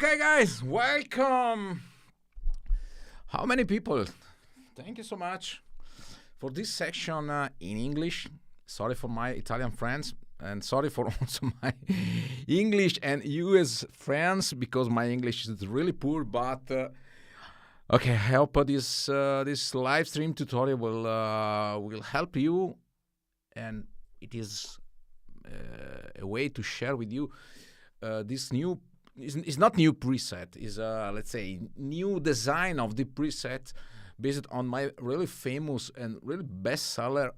Okay, guys, welcome. How many people? Thank you so much for this section in English. Sorry for my Italian friends, and sorry for also my English and US friends, because my English is really poor. But okay, I hope this live stream tutorial will help you, and it is a way to share with you this new. It's not new preset. Is let's say new design of the preset based on my really famous and really bestseller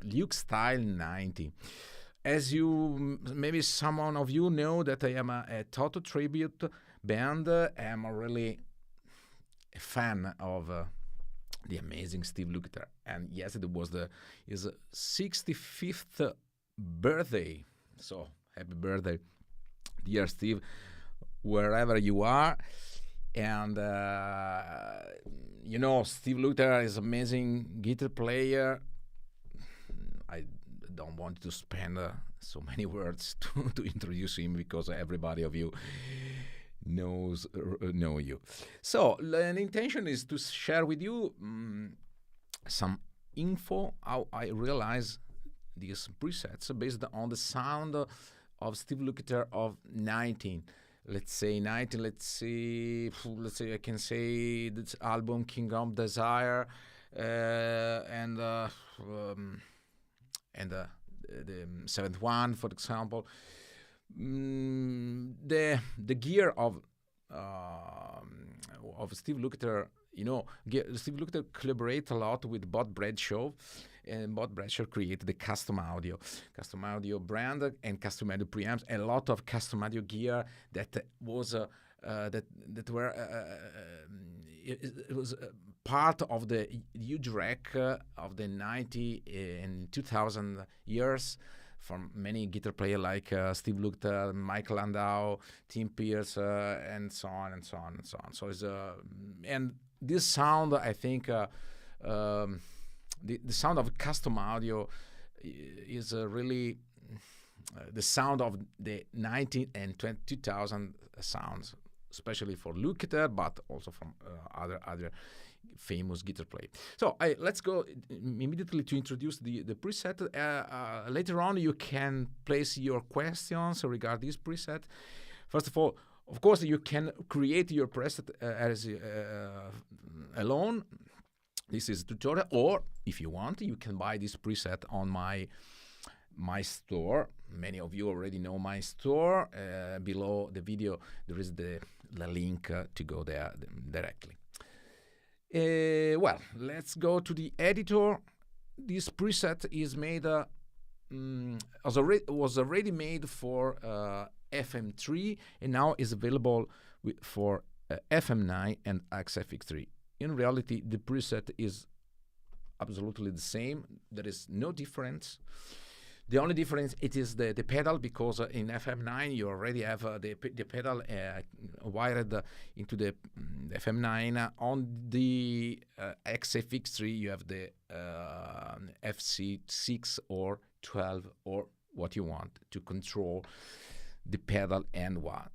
Luke Style 90. As you maybe someone of you know that I am a Toto tribute band. I'm really a fan of the amazing Steve Lukather, and yes, it was his 65th birthday. So happy birthday, dear Steve, wherever you are. And you know, Steve Lukather is amazing guitar player. I don't want to spend so many words to introduce him, because everybody of you know you. So the intention is to share with you some info how I realize these presets based on the sound of Steve Lukather of 19. Let's say I can say this album King of Desire, and the seventh one, for example. The gear of Steve Lukather, you know, Steve Lukather collaborate a lot with Bob Bradshaw, and Bob Bradshaw created the custom audio brand and custom audio preamps, a lot of custom audio gear that was it was part of the huge wreck of the 90 and 2000 years, from many guitar players like Steve Lukather, Michael Landau, Tim Pierce, and so on and so on and so on. So it's and this sound, I think, the sound of custom audio is really the sound of the 19 and 2000 sounds, especially for Lukather, but also from other famous guitar player. So let's go immediately to introduce the preset. Later on, you can place your questions regarding this preset. First of all, of course, you can create your preset as alone. This is a tutorial, or if you want, you can buy this preset on my store. Many of you already know my store. Below the video, there is the link to go there directly. Well, let's go to the editor. This preset is made was already made for FM3, and now is available for FM9 and FX3. In reality, the preset is absolutely the same. There is no difference. The only difference it is the pedal, because in FM9 you already have the pedal wired into the FM9. On the FX3 you have the FC6 or 12 or what you want to control the pedal and what.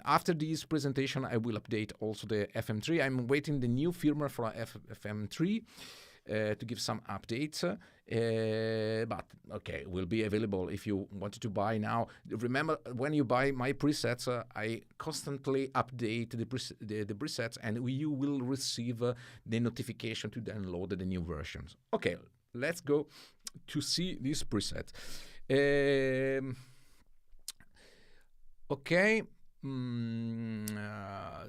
After this presentation, I will update also the FM3. I'm waiting the new firmware for FM3 to give some updates. But okay, will be available if you wanted to buy now. Remember, when you buy my presets, I constantly update the presets, and you will receive the notification to download the new versions. Okay, let's go to see this preset. Okay,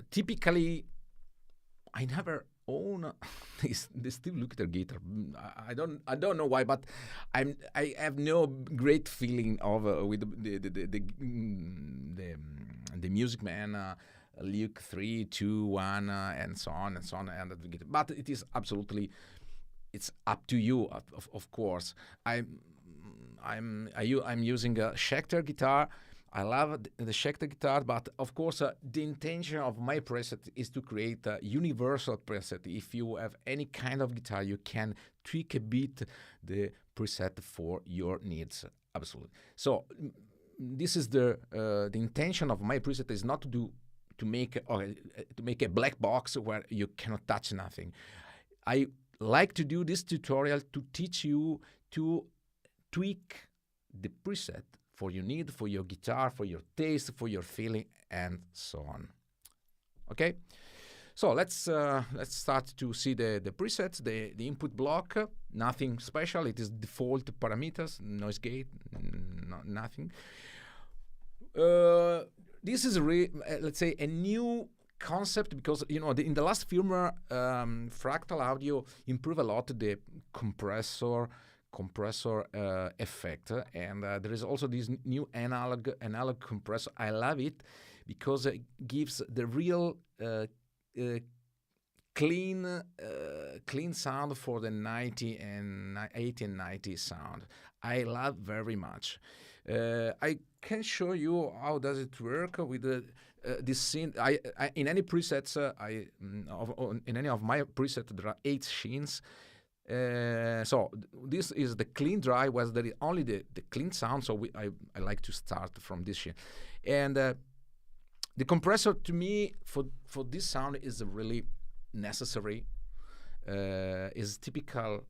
typically, I never own the Steve Lukather guitar. I don't know why, but I have no great feeling of with the Music Man Luke 3, 2, 1, and so on and so on. And but it is absolutely, it's up to you, of course. I'm using a Schecter guitar. I love the Schecter guitar, but of course the intention of my preset is to create a universal preset. If you have any kind of guitar, you can tweak a bit the preset for your needs. Absolutely. So this is the intention of my preset is not to make a black box where you cannot touch nothing. I like to do this tutorial to teach you to tweak the preset for your need, for your guitar, for your taste, for your feeling, and so on. Okay, so let's start to see the presets. The input block, nothing special. It is default parameters, noise gate, nothing. This is let's say a new concept, because you know in the last firmware, Fractal Audio improved a lot the compressor effect, and there is also this new analog compressor. I love it because it gives the real clean sound for the 90 and 80 and 90 sound. I love very much. I can show you how does it work with the this scene. I in any presets, in any of my presets, there are 8 scenes. So this is the clean dry, was there is only the clean sound. So I like to start from this scene, and the compressor to me for this sound is really necessary. Is typical.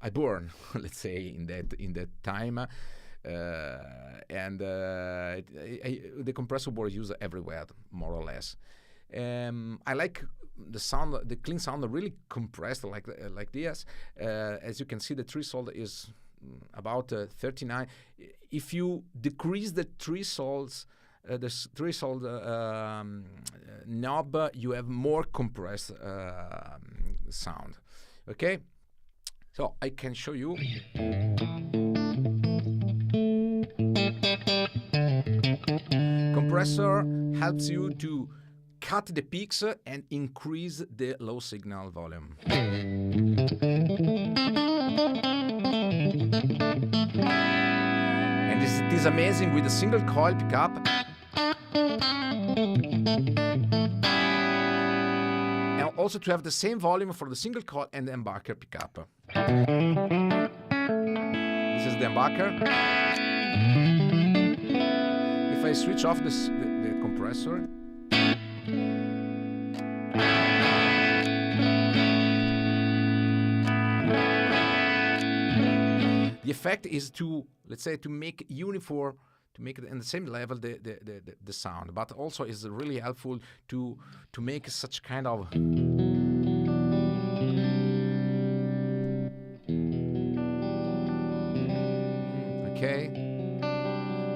I burn, let's say, in that time, and the compressor board used everywhere, more or less. I like the sound, the clean sound, really compressed like this. As you can see, the threshold is about 39. If you decrease the thresholds, the threshold knob, you have more compressed sound. Okay, so I can show you. Compressor helps you to cut the peaks and increase the low signal volume. And it is amazing with a single coil pickup. And also to have the same volume for the single coil and the humbucker pickup. This is the humbucker. If I switch off the compressor, the effect is to, let's say, to make uniform, to make it in the same level the sound, but also is really helpful to make such kind of okay.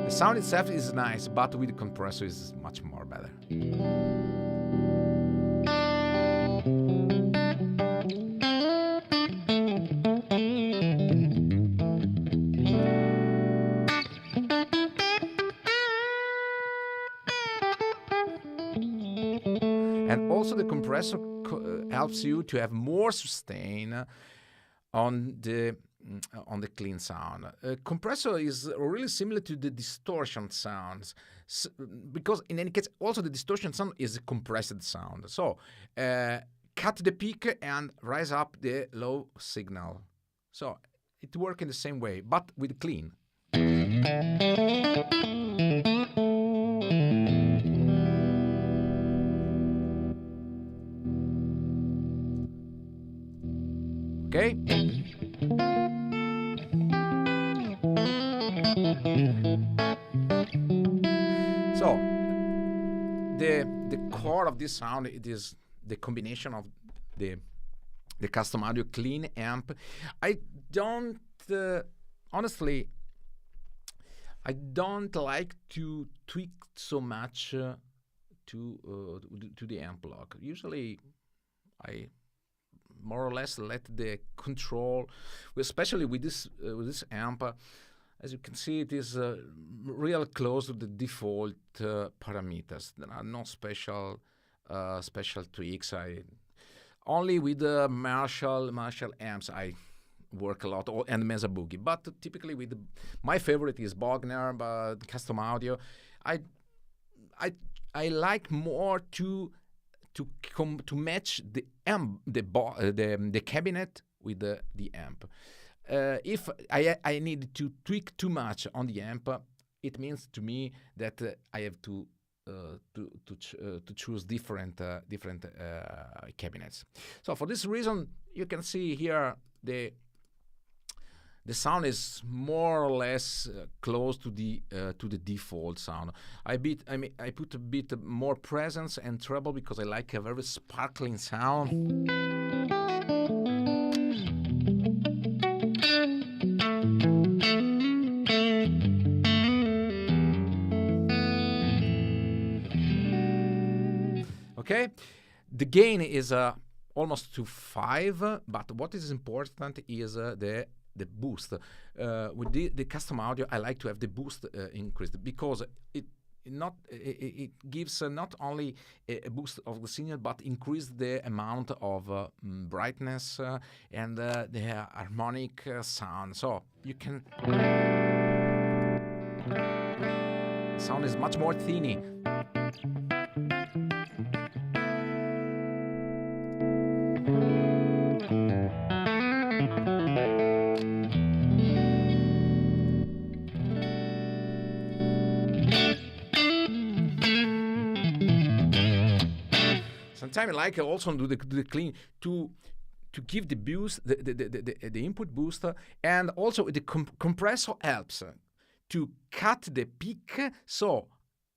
The sound itself is nice, but with the compressor is much more better. And also the compressor helps you to have more sustain on the clean sound. Compressor is really similar to the distortion sounds, because in any case also the distortion sound is a compressed sound. So cut the peak and rise up the low signal. So it works in the same way, but with clean. Okay? So the core of this sound, it is the combination of the custom audio clean amp. I don't honestly, I don't like to tweak so much to the amp block. Usually I more or less let the control, especially with this amp. As you can see, it is real close to the default parameters. There are no special tweaks. Only with the Marshall amps I work a lot, and Mesa Boogie. But typically with my favorite is Bogner, but custom audio. I like more to match the amp, the cabinet with the amp. If I need to tweak too much on the amp, it means to me that I have to choose different cabinets. So for this reason, you can see here the sound is more or less close to the default sound. I put a bit more presence and treble because I like a very sparkling sound. Okay, the gain is almost to 5, but what is important is the boost. With the custom audio, I like to have the boost increased because it gives not only a boost of the signal, but increase the amount of brightness and the harmonic sound. So you can sound is much more thinny. Sometimes I like also do the clean to give the boost, the input booster, and also the compressor helps to cut the peak, so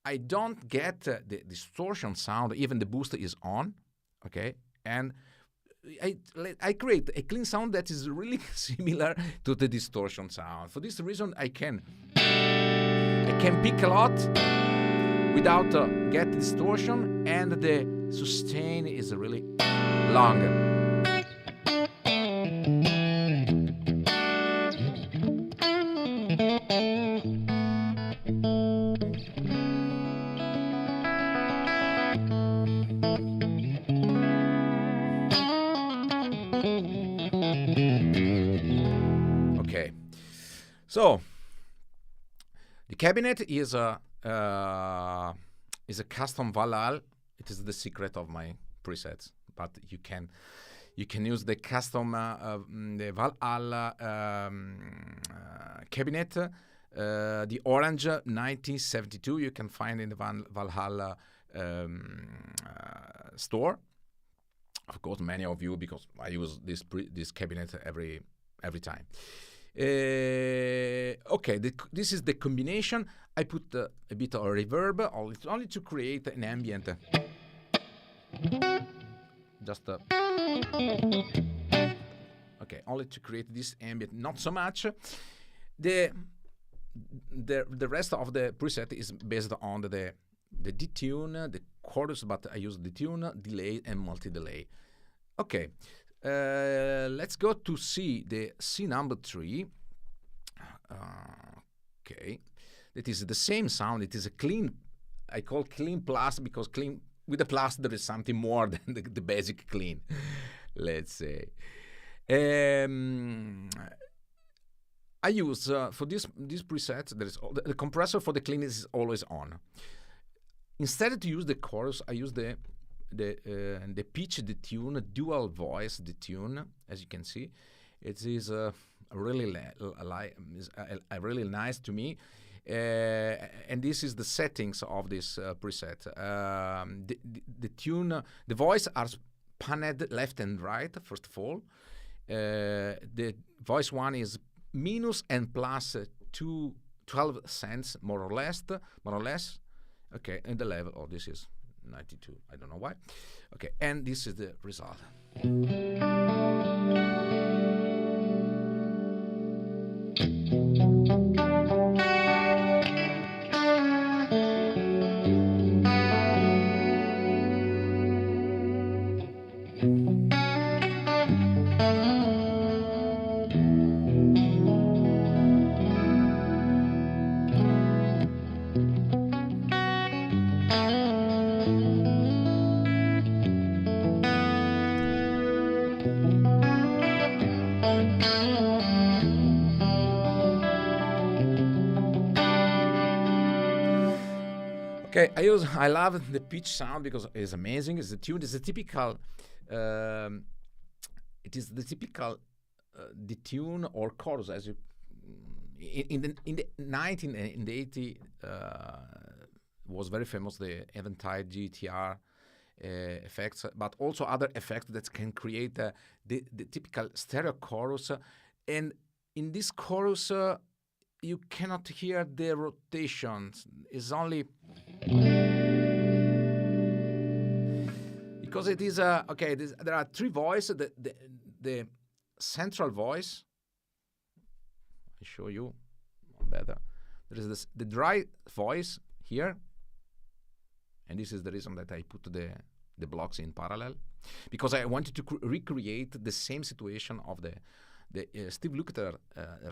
I don't get the distortion sound even the booster is on, okay? And I create a clean sound that is really similar to the distortion sound. For this reason, I can pick a lot without get distortion, and the sustain is really long. Okay, so the cabinet is a custom Valhalla. It is the secret of my presets, but you can use the custom the Valhalla cabinet, the orange 1972. You can find in the Valhalla store. Of course, many of you, because I use this cabinet every time. Okay, this is the combination. I put a bit of reverb, only to create an ambient. Just okay, only to create this ambient, not so much. The rest of the preset is based on the detune, the chorus, but I use detune, delay, and multi-delay. Okay, let's go to the C number 3. Okay, it is the same sound. It is a clean. I call clean plus because clean with the plus there is something more than the basic clean. Let's say. I use for this preset there is the compressor for the clean is always on. Instead to use the chorus, I use the pitch detune, dual voice detune. As you can see, it is really nice to me. And this is the settings of this preset. The tune, the voice are panned left and right. First of all, the voice one is minus and plus 12 cents more or less. Okay, and the level. Oh, this is 92. I don't know why. Okay, and this is the result. Okay, I love the pitch sound because it's amazing. It's the tune. It's a typical. It is the typical detune or chorus as you in the 80 was very famous the Eventide GTR effects, but also other effects that can create the typical stereo chorus, and in this chorus. You cannot hear the rotations. It's only because it is okay. There are three voices. The central voice. I show you better. There is the dry voice here, and this is the reason that I put the blocks in parallel, because I wanted to recreate the same situation of the Steve Lukather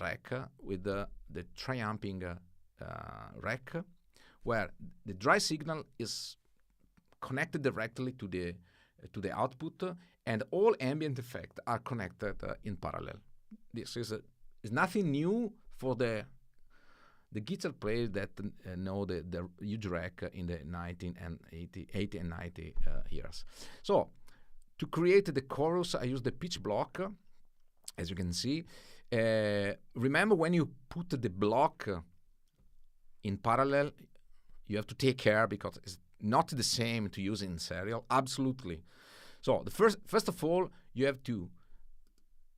rack with the triumphing rack, where the dry signal is connected directly to the output, and all ambient effects are connected in parallel. This is nothing new for the guitar players that know the huge rack in the 1980 and 90 years. So to create the chorus, I use the pitch block, as you can see. Remember, when you put the block in parallel, you have to take care because it's not the same to use in serial. Absolutely. So the first of all, you have to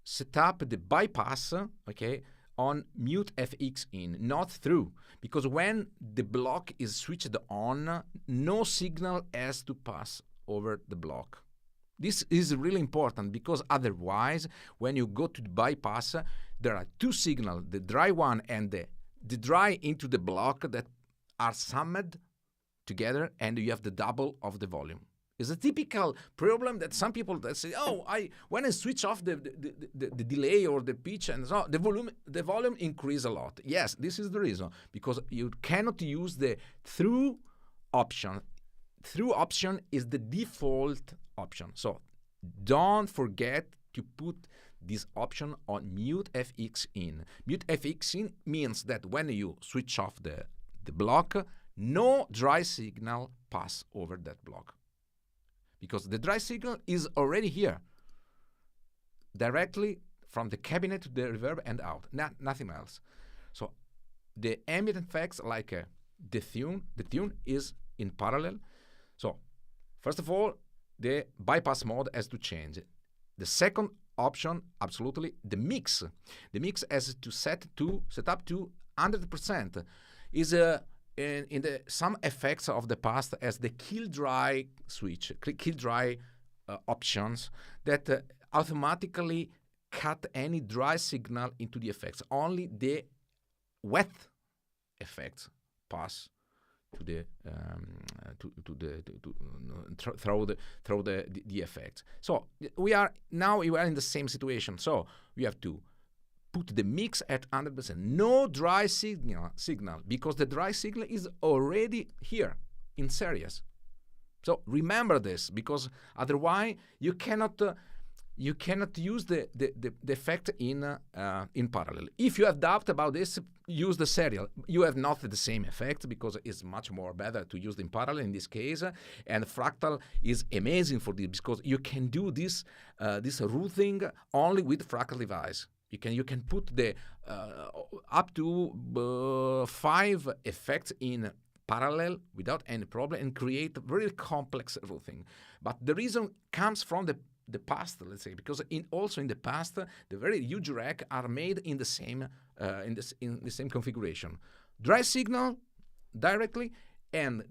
set up the bypass, okay, on mute FX in, not through, because when the block is switched on, no signal has to pass over the block. This is really important because otherwise, when you go to the bypass, there are two signals, the dry one and the dry into the block, that are summed together, and you have the double of the volume. It's a typical problem that some people that say, oh, when I switch off the delay or the pitch and so on, the volume increase a lot. Yes, this is the reason, because you cannot use the through option. Through option is the default option. So don't forget to put this option on mute FX in. Mute FX in means that when you switch off the block, no dry signal pass over that block. Because the dry signal is already here, directly from the cabinet to the reverb and out, nothing else. So the ambient effects, like the tune is in parallel. So first of all, the bypass mode has to change. The second option, absolutely, the mix. The mix has to set up to 100%. Is in some effects of the past as the kill dry switch, kill dry options that automatically cut any dry signal into the effects. Only the wet effects pass to the through the effects. So we are in the same situation. So we have to put the mix at 100%. No dry signal, because the dry signal is already here in series. So remember this, because otherwise you cannot use the effect in parallel. If you have doubt about this, use the serial. You have not the same effect because it's much more better to use in parallel in this case. And Fractal is amazing for this because you can do this routing only with Fractal device. You can put the up to 5 effects in parallel without any problem and create very complex routing. But the reason comes from the past, let's say, because also in the past the very huge rack are made in the same configuration. Dry signal directly, and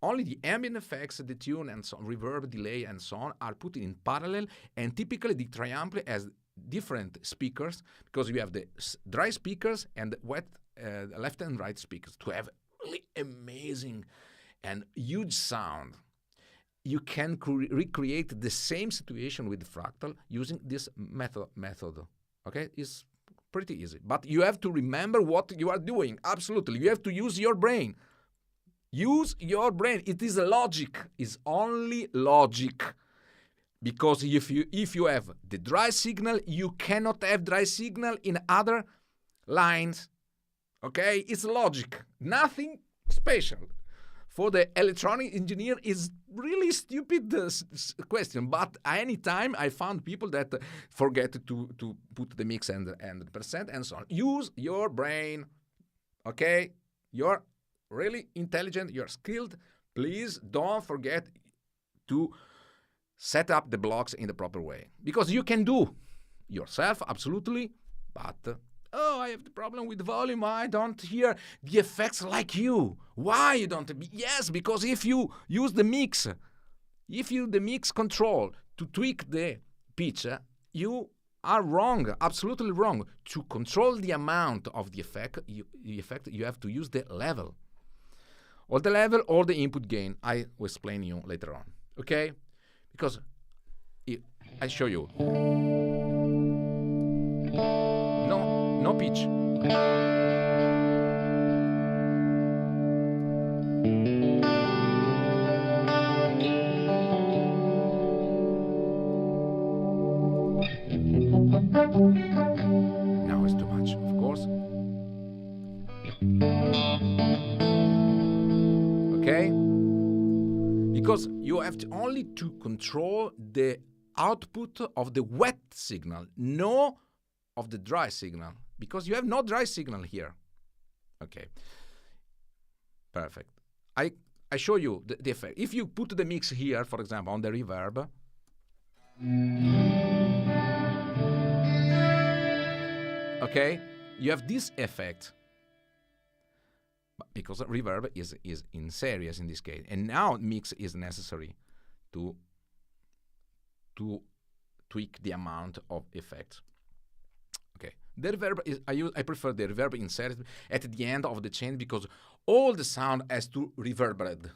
only the ambient effects, the tune and so on, reverb, delay, and so on, are put in parallel. And typically the triampli has different speakers, because you have the dry speakers and wet left and right speakers to have really amazing and huge sound. You can recreate the same situation with Fractal using this method. Okay, it's pretty easy, but you have to remember what you are doing. Absolutely, you have to use your brain. Use your brain. It is logic. It's only logic. Because if you have the dry signal, you cannot have dry signal in other lines. Okay, it's logic. Nothing special. For the electronic engineer, is really stupid question. But anytime I found people that forget to put the mix and percent and so on. Use your brain. Okay, you're really intelligent. You're skilled. Please don't forget to set up the blocks in the proper way, because you can do yourself, absolutely, but I have the problem with the volume, I don't hear the effects like you. Why you don't? Yes, because if you use the mix, the mix control to tweak the pitch, you are wrong, absolutely wrong. To control the amount of the effect, you have to use the level. Or the level or the input gain. I will explain you later on, okay? Because I show you. No pitch. Now it's too much, of course. Okay? because you have only to control the output of the wet signal, no of the dry signal, because you have no dry signal here. Okay, perfect. I show you the effect. If you put the mix here, for example, on the reverb, okay, you have this effect, because reverb is in series in this case, and now mix is necessary to tweak the amount of effects. Okay, the reverb is I prefer the reverb in series at the end of the chain because all the sound has to reverberate.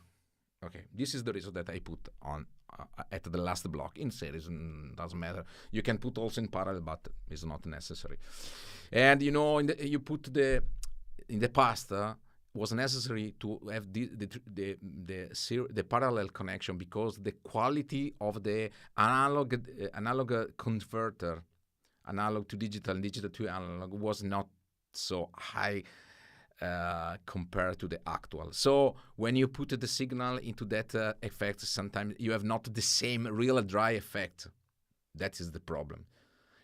Okay, this is the reason that I put on at the last block in series. Doesn't matter. You can put also in parallel, but it's not necessary. And you know, in the past. Was necessary to have the parallel connection because the quality of the analog converter, analog to digital and digital to analog, was not so high compared to the actual. So when you put the signal into that effect, sometimes you have not the same real dry effect. That is the problem.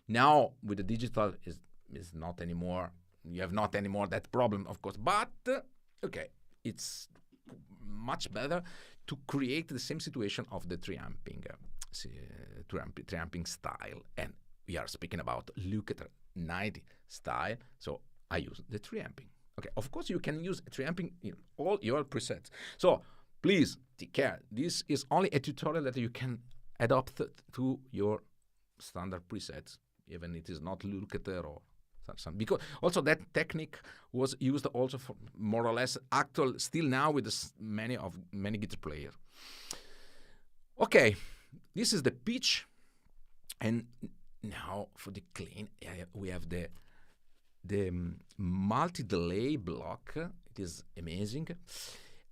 Now with the digital is not anymore. You have not anymore that problem, of course, but okay, it's much better to create the same situation of the triamping style. And we are speaking about Lukather 90 style, so I use the triamping. Okay, of course you can use triamping in all your presets. So please take care. This is only a tutorial that you can adopt to your standard presets, even it is not Lukather or because also that technique was used also for more or less actual still now with many guitar players. Okay, this is the pitch, and now for the clean we have the multi-delay block. It is amazing,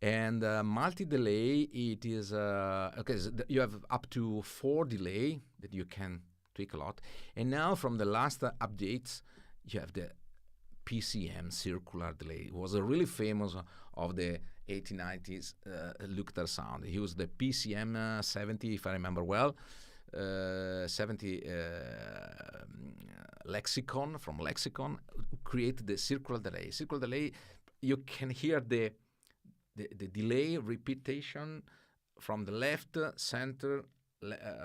and multi-delay it is okay. So you have up to 4 delay that you can tweak a lot, and now from the last updates. You have the PCM circular delay. It was a really famous of the 80s, 90s Lukather sound. He used the PCM 70, if I remember well, 70 Lexicon, from Lexicon, created the circular delay. Circular delay, you can hear the delay repetition from the left, center,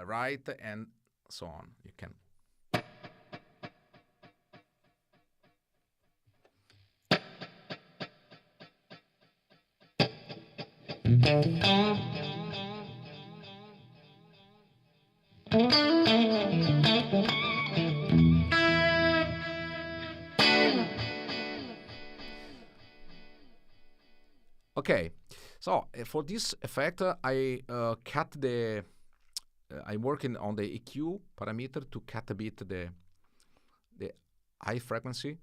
right, and so on. You can. Okay, so for this effect, I cut the. I'm working on the EQ parameter to cut a bit the high frequency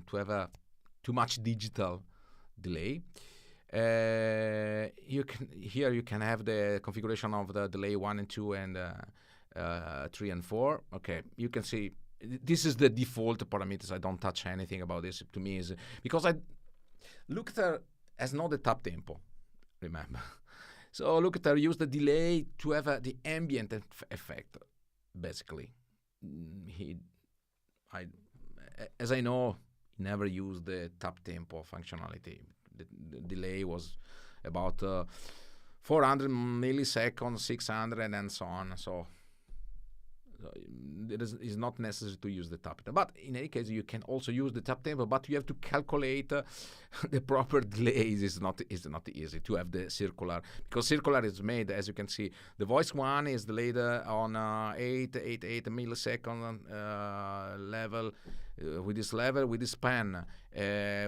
to have too much digital delay. You can have the configuration of the delay 1 and 2 and 3 and 4. Okay, you can see this is the default parameters. I don't touch anything about this. To me is because Lukather has not the tap tempo, remember. So Lukather used the delay to have the ambient effect, basically. As I know, he never used the tap tempo functionality. The delay was about 400 milliseconds, 600, and so on. So it is not necessary to use the tap tempo. But in any case, you can also use the tap tempo, but you have to calculate the proper delays. It's not easy to have the circular, because circular is made, as you can see, the voice one is delayed on 888 millisecond level, with this span,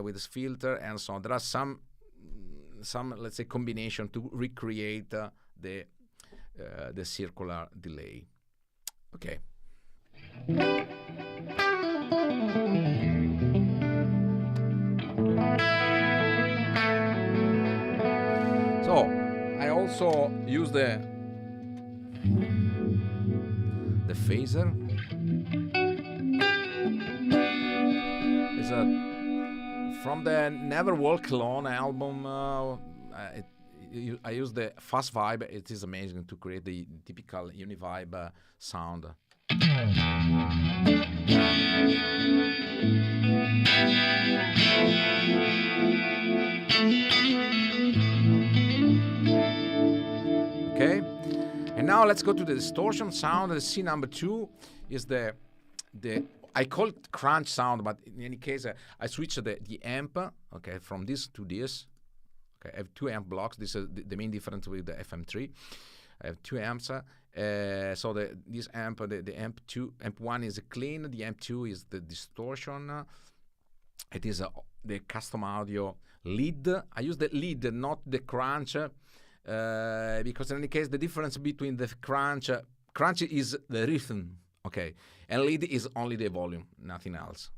with this filter, and so on. There are some let's say combination to recreate the circular delay. Okay. So I also use the phaser. It's from the Never Walk Alone album. I use the fast vibe. It is amazing to create the typical univibe sound. Okay, and now let's go to the distortion sound. The C number 2 is the I call it crunch sound, but in any case, I switch the amp, okay, from this to this. Okay, I have 2 amp blocks. This is the main difference with the FM3. I have 2 amps. So this amp, the amp 1 is clean. The amp 2 is the distortion. It is the custom audio lead. I use the lead, not the crunch, because in any case, the difference between the crunch is the rhythm, okay, and lead is only the volume, nothing else.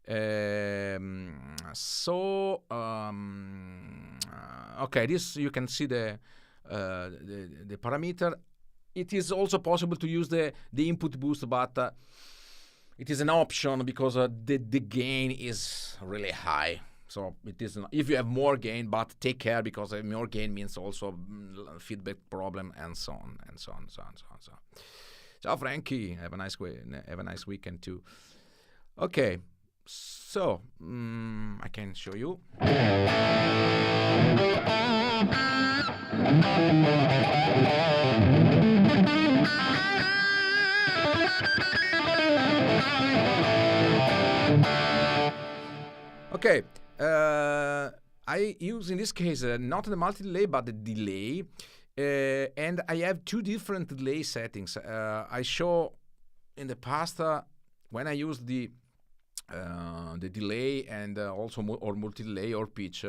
Okay, this you can see the parameter. It is also possible to use the input boost, but it is an option because the gain is really high. So it is if you have more gain, but take care because more gain means also feedback problem and so on and so on, so on, so on, so on. Ciao Frankie, have a nice weekend too. Okay, so I can show you. Okay, I use in this case not the multi-delay but the delay, and I have 2 different delay settings. I show in the past when I use the delay and also or multi-delay or pitch,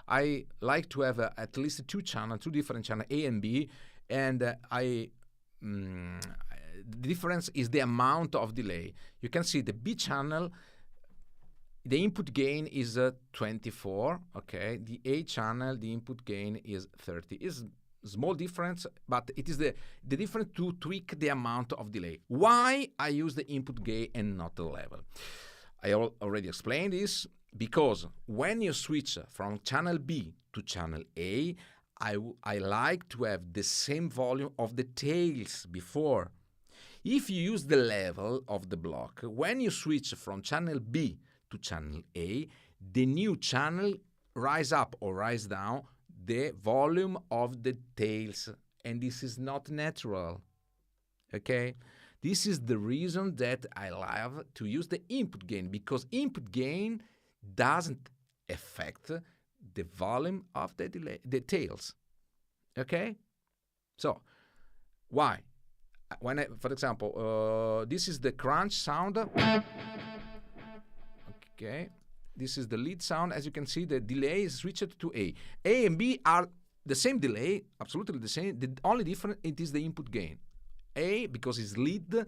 I like to have at least 2 different channels, A and B, and the difference is the amount of delay. You can see the B channel, the input gain is 24, okay. The A channel, the input gain is 30. It's small difference, but it is the difference to tweak the amount of delay. Why I use the input gain and not the level? I already explained this, because when you switch from channel B to channel A, I like to have the same volume of the tails before. If you use the level of the block, when you switch from channel B to channel A, the new channel rise up or rise down the volume of the tails, and this is not natural, okay? This is the reason that I love to use the input gain, because input gain doesn't affect the volume of the delay, the tails, okay? So, why? When for example, this is the crunch sound, okay, this is the lead sound. As you can see, the delay is switched to A. A and B are the same delay, absolutely the same. The only difference, it is the input gain. A, because it's lead,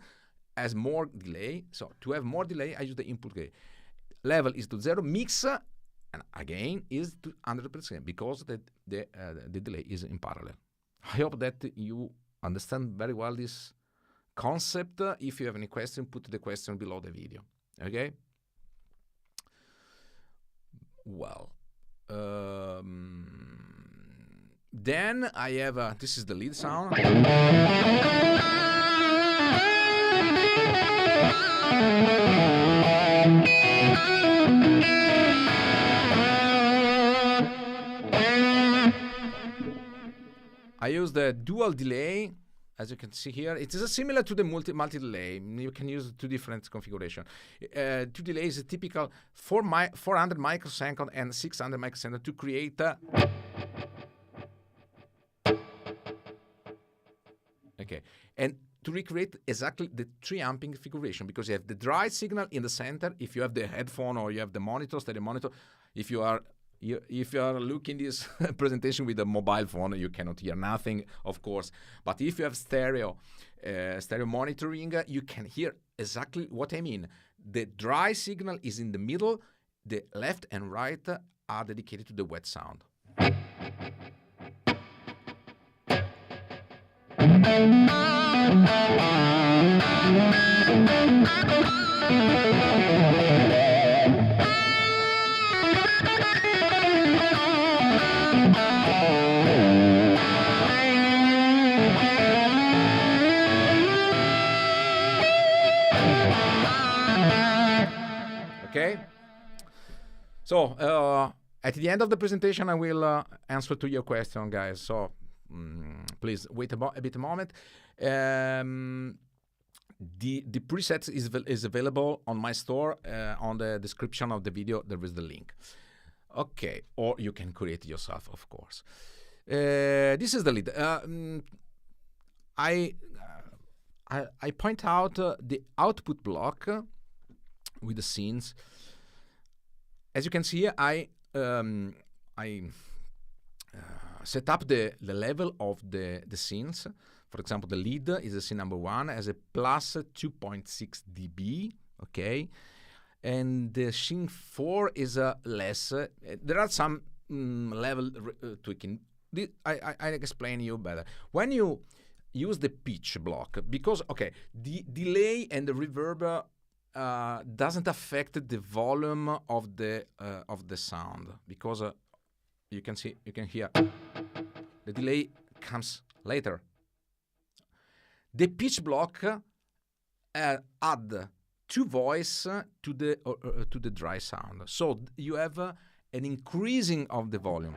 has more delay. So to have more delay, I use the input gain. Level is to 0. Mix, and again, is to 100% because the delay is in parallel. I hope that you understand very well this concept. If you have any question, put the question below the video. Okay? Well, then I have, this is the lead sound. I use the dual delay, as you can see here. It is similar to the multi-delay. You can use 2 different configurations. 2 delays is typical 400 microsecond and 600 microsecond to create okay, and to recreate exactly the 3 amping configuration, because you have the dry signal in the center. If you have the headphone or you have the monitor, stereo monitor, if you are looking this presentation with a mobile phone, you cannot hear nothing, of course. But if you have stereo monitoring, you can hear exactly what I mean. The dry signal is in the middle. The left and right are dedicated to the wet sound. Okay? So, at the end of the presentation, I will answer to your question, guys. So, please wait a moment. The preset is available on my store. On the description of the video, there is the link. Okay, or you can create it yourself, of course. This is the lead. I point out the output block with the scenes. As you can see here, I set up the level of the scenes. For example, the lead is the scene number 1 as a plus 2.6 dB, okay? And the scene 4 is less. There are some level tweaking. I explain you better. When you use the pitch block, because, okay, the delay and the reverb doesn't affect the volume of the sound, because you can hear the delay comes later. The pitch block add 2 voice to the dry sound, so you have an increasing of the volume.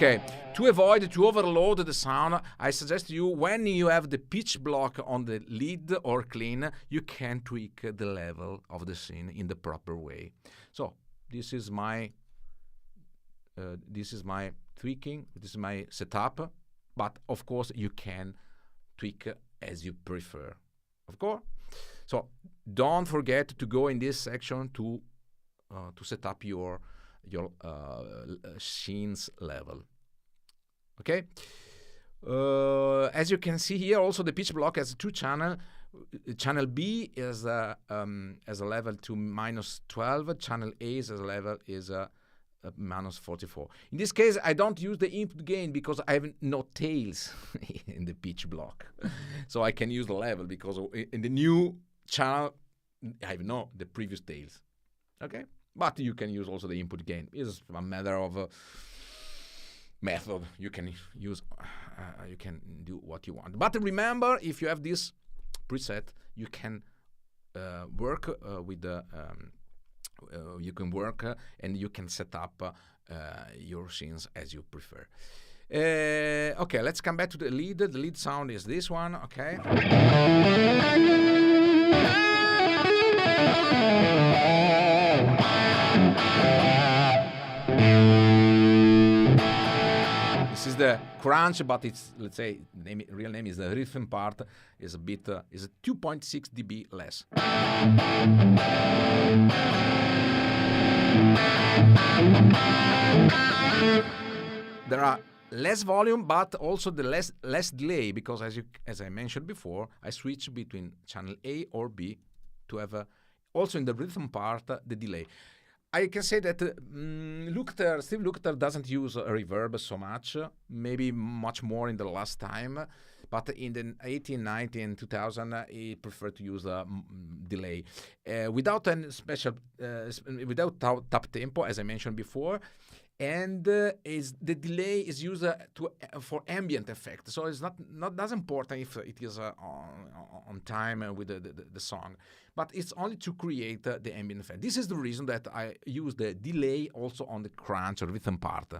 Okay, to avoid to overload the sound, I suggest you, when you have the pitch block on the lead or clean, you can tweak the level of the scene in the proper way. So this is my tweaking, this is my setup, but of course you can tweak as you prefer, of course. So don't forget to go in this section to set up your scenes level. Okay. As you can see here, also the pitch block has 2 channels. Channel B is as a level to -12. Channel A as a level is -44. In this case, I don't use the input gain because I have no tails in the pitch block, so I can use the level because in the new channel I have the previous tails. Okay, but you can use also the input gain. It's a matter of method. You can use, you can do what you want. But remember, if you have this preset, you can work with the. You can work and you can set up your scenes as you prefer. Okay, let's come back to the lead. The lead sound is this one. Okay. This is the crunch, but it's, let's say, real name is the rhythm part is a bit is a 2.6 dB less. There are less volume, but also the less delay, because as I mentioned before, I switch between channel A or B to have also in the rhythm part the delay. I can say that Steve Lukather doesn't use a reverb so much, maybe much more in the last time, but in the 18, 19, 2000, he preferred to use a delay. Without any special, without tap tempo, as I mentioned before, and the delay is used for ambient effect, so it's not as important if it is on time with the song, but it's only to create the ambient effect. This is the reason that I use the delay also on the crunch or rhythm part.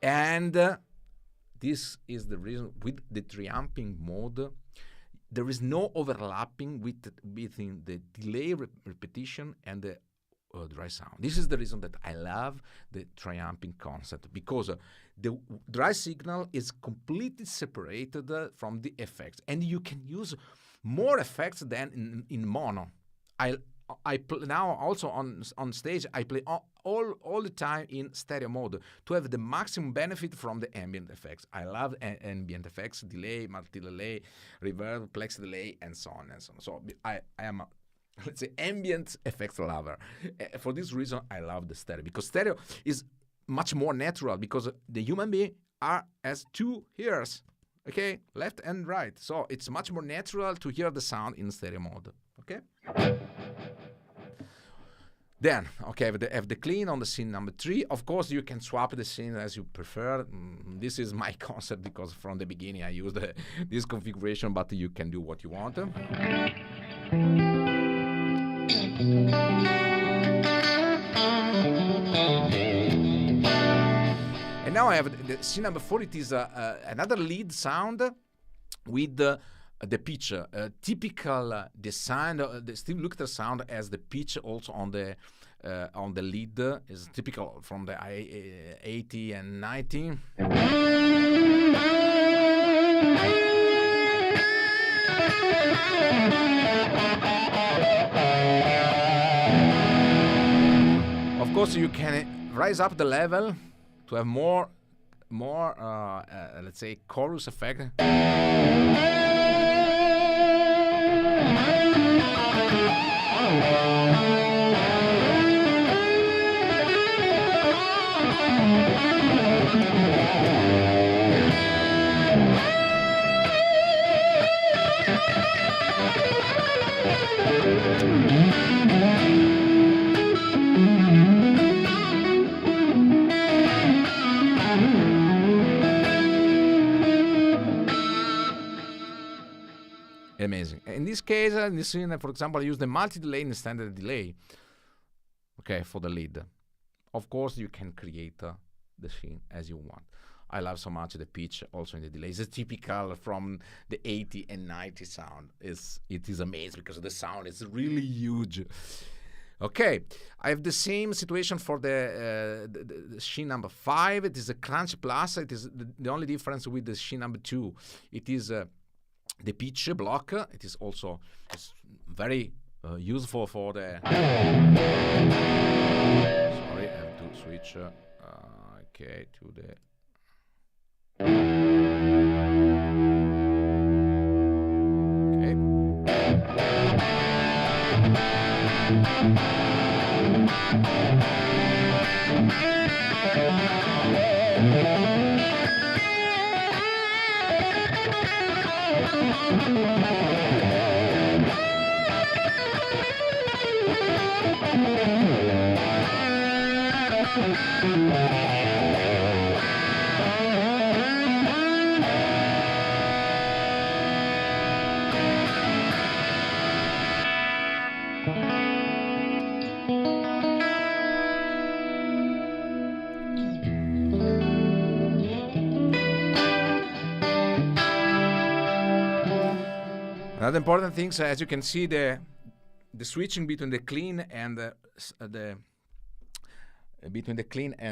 And this is the reason with the triamping mode, there is no overlapping between the delay repetition and the dry sound. This is the reason that I love the triamping concept, because the dry signal is completely separated from the effects, and you can use more effects than in mono. I play now also on stage. I play all the time in stereo mode to have the maximum benefit from the ambient effects. I love ambient effects, delay, multi-delay, reverb, plex delay, and so on and so on. So I am a, let's say, ambient effects lover. For this reason, I love the stereo, because stereo is much more natural, because the human being has two ears, okay, left and right. So it's much more natural to hear the sound in stereo mode, okay? Then, okay, have the clean on the scene number 3. Of course, you can swap the scene as you prefer. This is my concept, because from the beginning I used this configuration, but you can do what you want. And now I have the scene number 4. It is another lead sound with the pitch. Typical design, the Steve Lukather sound as the pitch also on the lead is typical from the 80 and 90. Of course, you can raise up the level to have more let's say, chorus effect. Amazing. In this case, in this scene, for example, I use the multi-delay instead of the delay, okay, for the lead. Of course, you can create the scene as you want. I love so much the pitch also in the delay. It's typical from the 80 and 90 sound. It is amazing because the sound is really huge. Okay, I have the same situation for the scene number 5. It is a crunch plus. It is the only difference with the scene number 2. It is the pitch block. It is also very useful for the. Sorry, I have to switch. Okay, to the. Another important thing, so as you can see, the switching between the clean and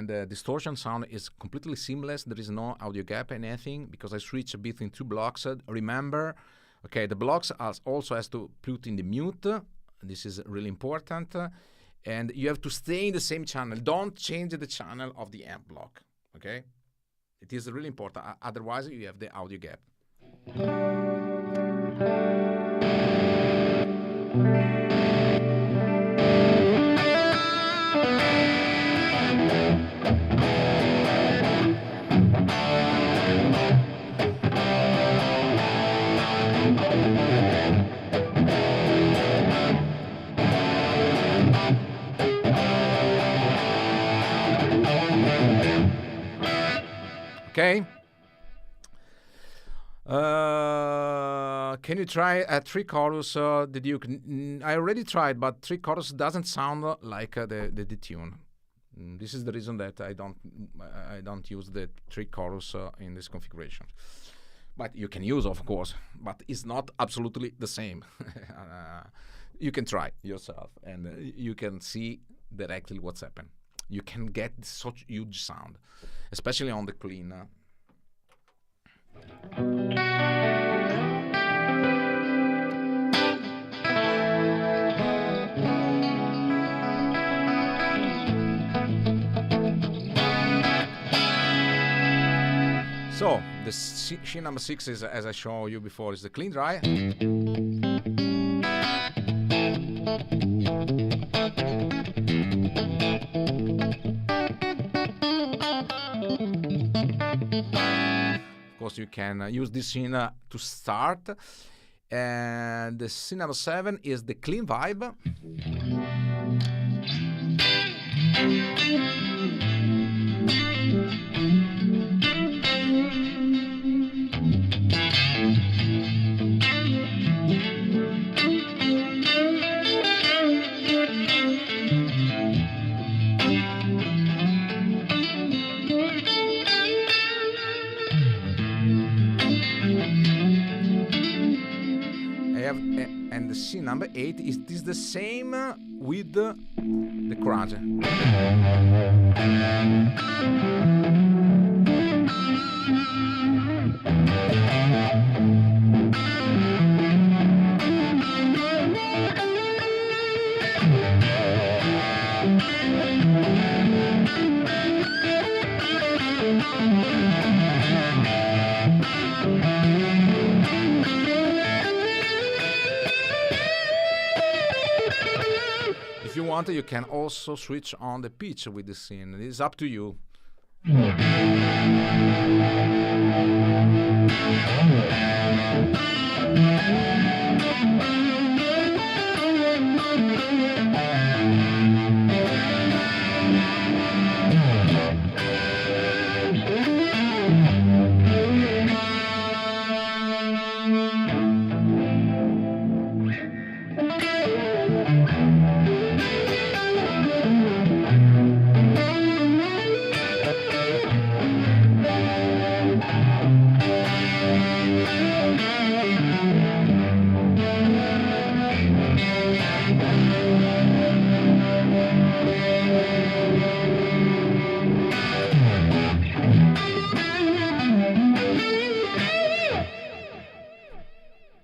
the distortion sound is completely seamless. There is no audio gap and anything, because I switch between 2 blocks. Remember, okay, the blocks also has to put in the mute. This is really important, and you have to stay in the same channel. Don't change the channel of the amp block. Okay, it is really important. Otherwise, you have the audio gap. Okay. Can you try a 3 chorus the Duke? I already tried, but 3 chorus doesn't sound like the tune. This is the reason that I don't use the 3 chorus in this configuration. But you can use, of course, but it's not absolutely the same. You can try yourself, and you can see directly what's happened. You can get such huge sound, especially on the clean. So the C number 6 is, as I showed you before, is the clean dry. Of course, you can use this scene to start. And the scene number 7 is the clean vibe. And the scene number 8 is this the same with the crunch. If you want, you can also switch on the pitch with the scene. It is up to you.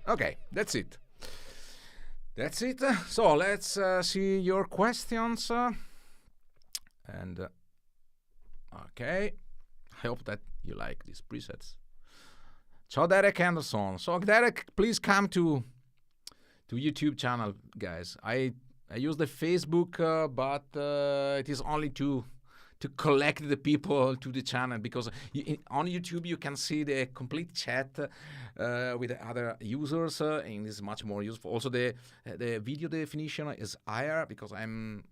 Okay, that's it. That's it. So let's see your questions. Okay, I hope that you like these presets. Ciao Derek Anderson. So Derek, please come to YouTube channel, guys. I use the Facebook, but it is only to collect the people to the channel, because on YouTube you can see the complete chat with the other users, and it's much more useful. Also, the video definition is higher because I'm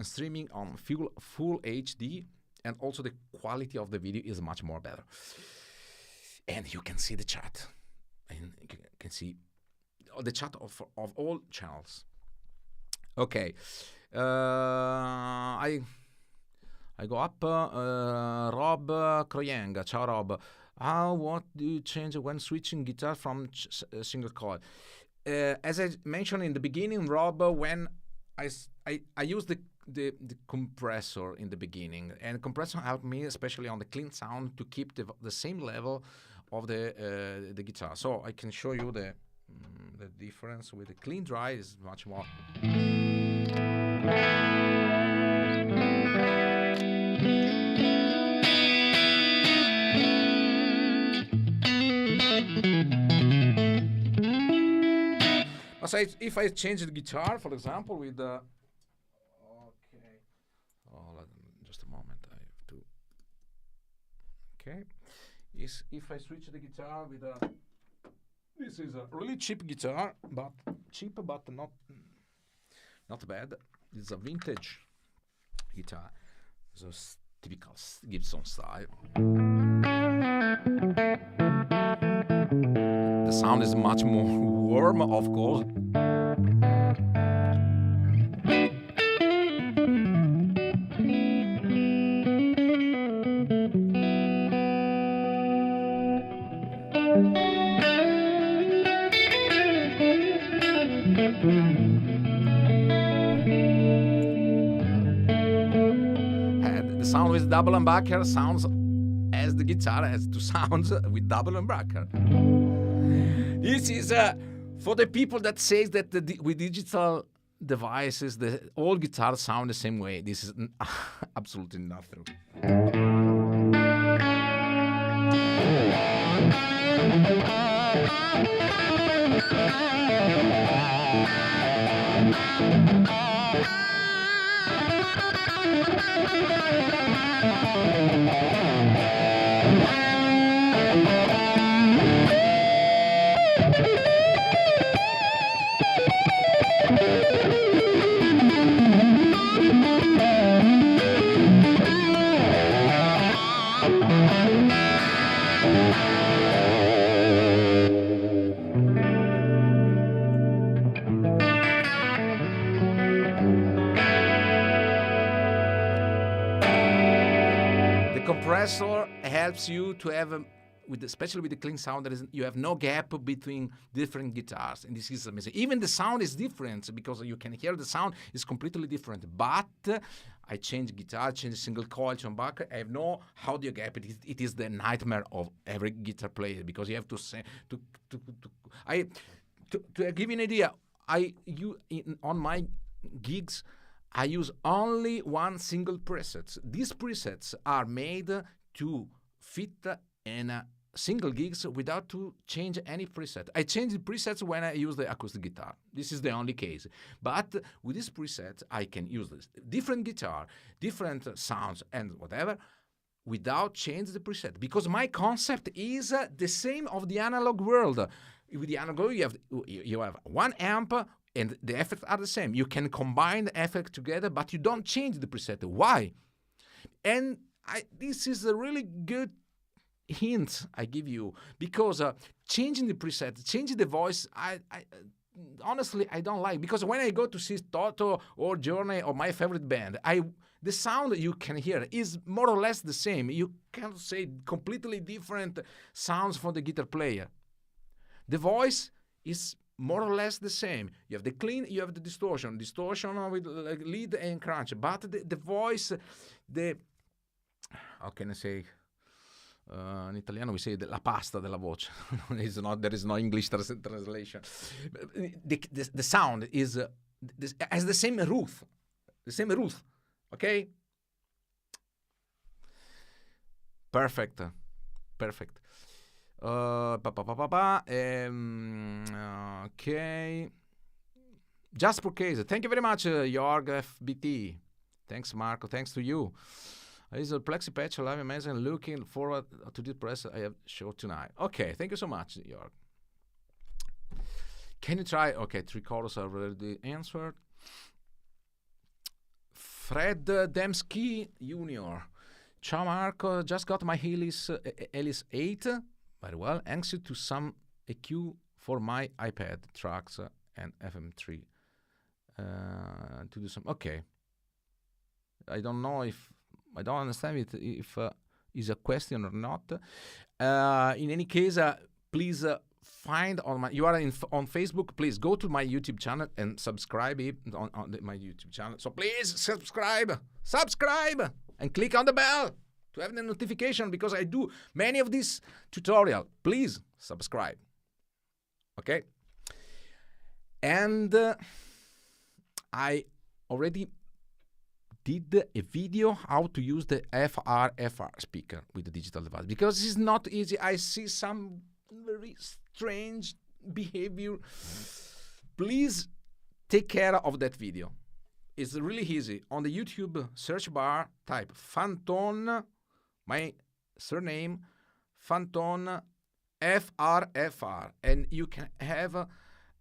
streaming on full HD, and also the quality of the video is much more better. And you can see the chat, and you can see the chat of all channels. Okay, I go up. Rob Kroyenga. Ciao, Rob. What do you change when switching guitar from single coil? As I mentioned in the beginning, Rob, when I use the compressor in the beginning, and compressor helped me, especially on the clean sound, to keep the same level of the guitar. So I can show you the difference with the clean dry is much more. So if I change the guitar, for example, with the just a moment, I have to. Okay, if I switch the guitar with a, this is a really cheap guitar, but not bad. It's a vintage guitar, so typical Gibson style. The sound is much more warm, of course. And the sound with double humbucker sounds as the guitar has to sound with double humbucker. This is for the people that says that with digital devices, all guitars sound the same way. This is absolutely not true. compressor helps you to have especially with the clean sound, you have no gap between different guitars, and this is amazing. Even the sound is different because you can hear the sound is completely different. But I change guitar, change single coil, humbucker. I have no audio gap. It is the nightmare of every guitar player because you have to say to give you an idea. On my gigs, I use only one single preset. These presets are made to fit in single gigs without to change any preset. I change the presets when I use the acoustic guitar. This is the only case. But with this preset, I can use this different guitar, different sounds, and whatever, without change the preset. Because my concept is the same of the analog world. With the analog, you have one amp, and the effects are the same. You can combine the effects together, but you don't change the preset. Why? And this is a really good hint I give you, because changing the preset, changing the voice, I honestly I don't like, because when I go to see Toto or Journey or my favorite band, the sound you can hear is more or less the same. You can't say completely different sounds for the guitar player. The voice is more or less the same. You have the clean, you have the distortion with lead and crunch, but the voice, how can I say? In Italiano we say la pasta della voce. There is no English translation. The sound is has the same root. Okay. Perfect. Okay. Just for case. Thank you very much, Jorg FBT. Thanks, Marco. Thanks to you. It's a Plexi Patch live, amazing. Looking forward to this press I have show tonight. Okay, thank you so much, Jorg. Can you try? Okay, 3 chorus are already answered. Fred Dembski Jr. Ciao Marco, just got my Alice 8. Very well. Anxious to some EQ for my iPad tracks and FM3 to do some. Okay. I don't know if I don't understand it if is a question or not. In any case, please find on my. You are on Facebook. Please go to my YouTube channel and subscribe on my YouTube channel. So please subscribe, and click on the bell to have the notification, because I do many of these tutorials. Please subscribe. Okay. And I already did a video how to use the FR speaker with the digital device, because it's not easy. I see some very strange behavior. Please take care of that video. It's really easy. On the YouTube search bar, type Fantone, my surname, Fantone FR, and you can have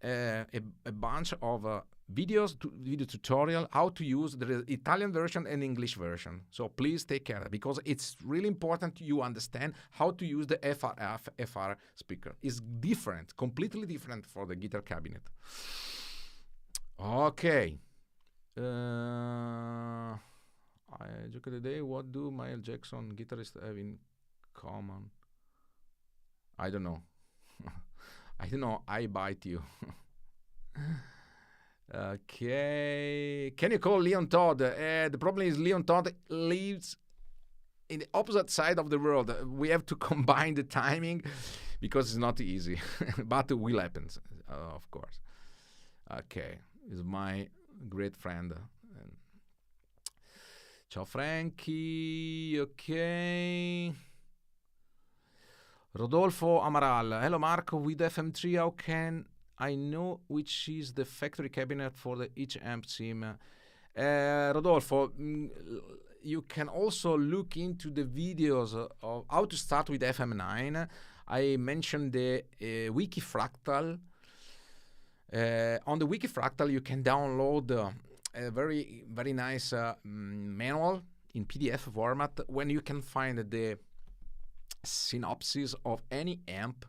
a bunch of video tutorial how to use the Italian version and English version. So please take care, because it's really important you understand how to use the FR speaker. It's different, completely different for the guitar cabinet. Okay. I joke today. What do Michael Jackson guitarists have in common? I don't know. I don't know. I bite you. Okay. Can you call Leon Todd? The problem is Leon Todd lives in the opposite side of the world. We have to combine the timing because it's not easy. But it will happen, of course. Okay. He's my great friend. Ciao Frankie. Okay. Rodolfo Amaral. Hello Marco, with FM3 how can I know which is the factory cabinet for each amp sim? Rodolfo, you can also look into the videos of how to start with FM9. I mentioned the Wiki Fractal. On the Wiki Fractal you can download a very, very nice manual in PDF format, when you can find the synopsis of any amp,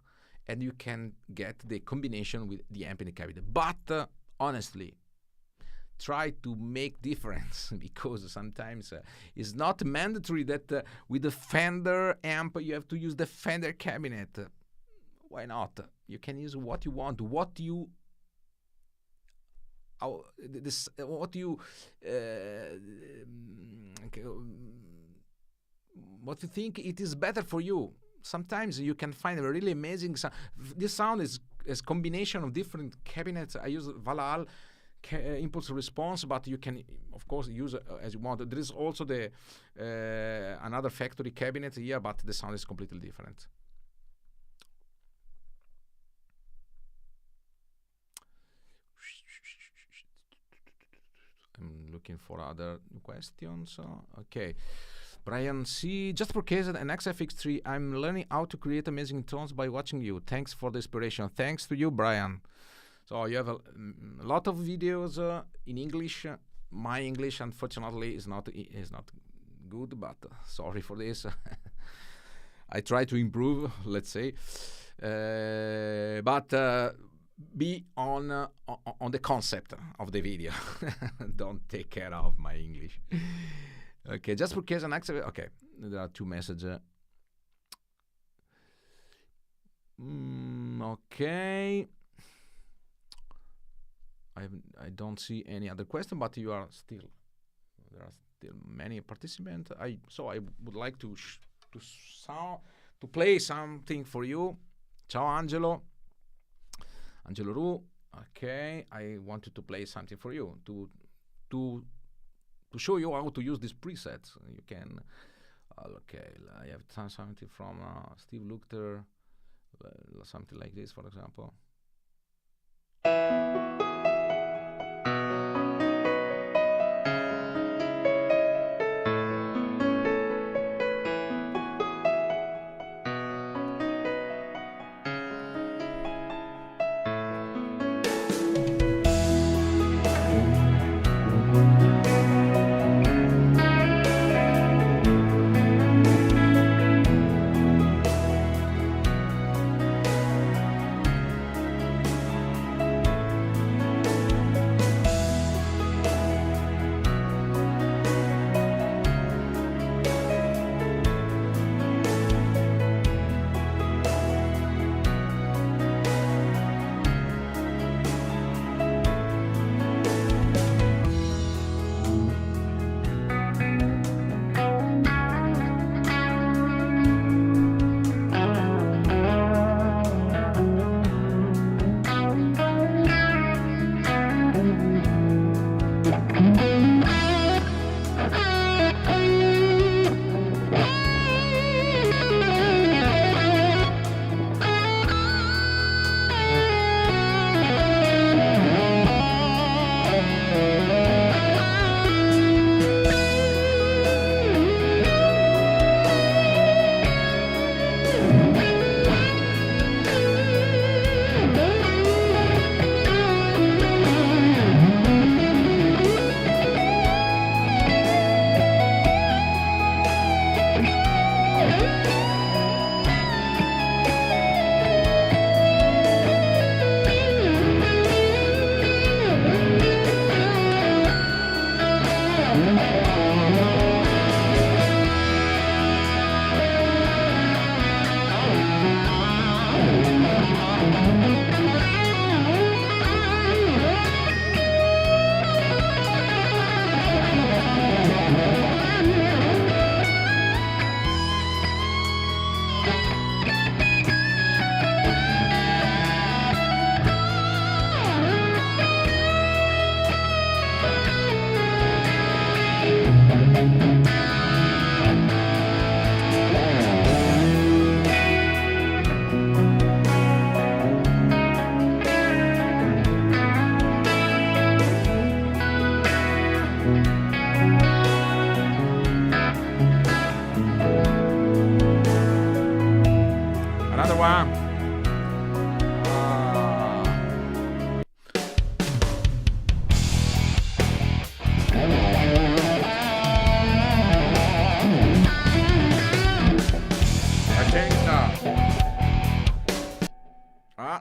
and you can get the combination with the amp in the cabinet. But honestly, try to make difference because sometimes it's not mandatory that with the Fender amp you have to use the Fender cabinet. Why not? You can use what you want, what you think it is better for you. Sometimes you can find a really amazing sound. This sound is a combination of different cabinets. I use Valhalla impulse response, but you can of course use as you want. There is also the another factory cabinet here, but the sound is completely different. I'm looking for other questions. Okay. Brian C. Just for case an FX3, I'm learning how to create amazing tones by watching you. Thanks for the inspiration. Thanks to you, Brian. So you have a lot of videos in English. My English, unfortunately, is not good, but sorry for this. I try to improve, let's say, but be on the concept of the video. Don't take care of my English. Okay, just for case an accident. Okay, there are two messages. Okay. I don't see any other question, but there are still many participants. So I would like to play something for you. Ciao Angelo Ru. Okay, I wanted to play something for you to show you how to use these presets. You can. Okay, I have something from Steve Lukather, something like this, for example.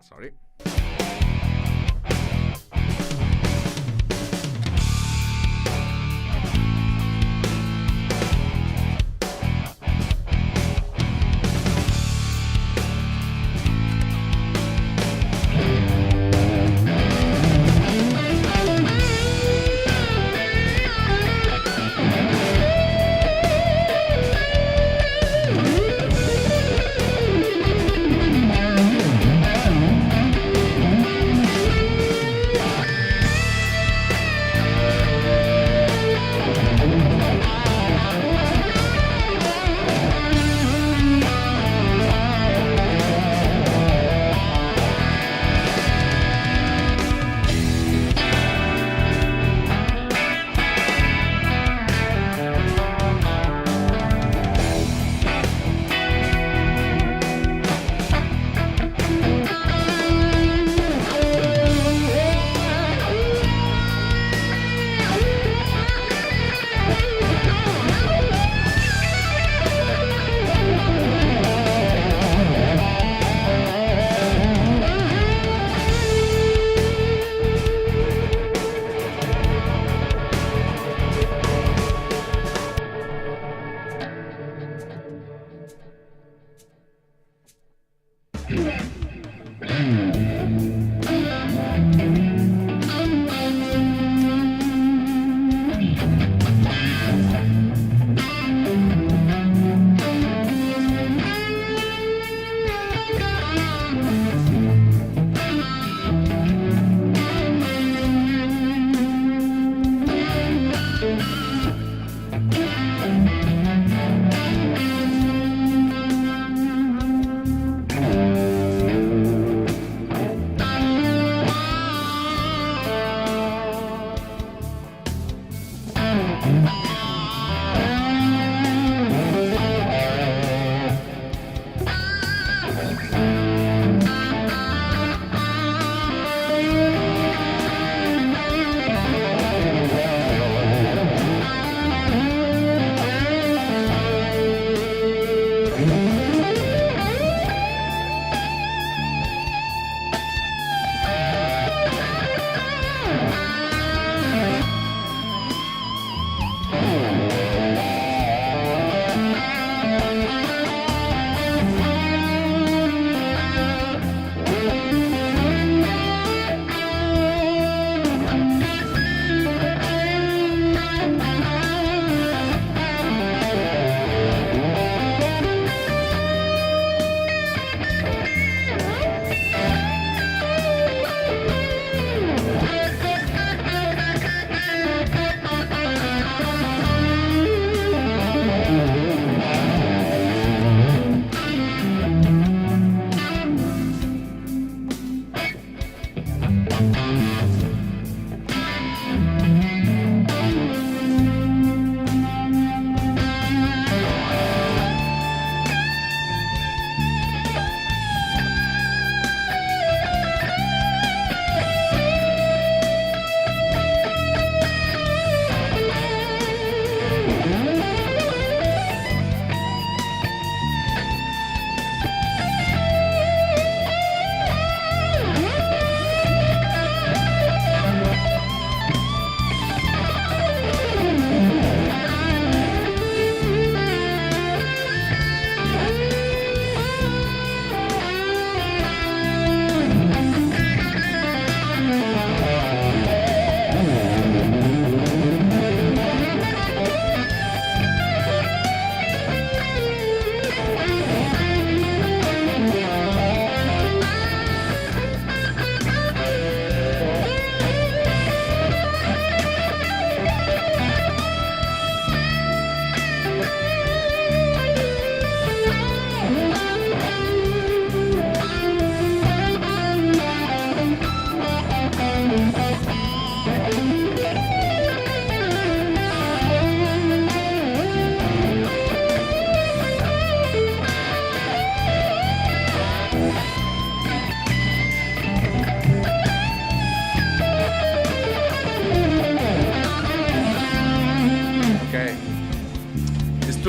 Sorry.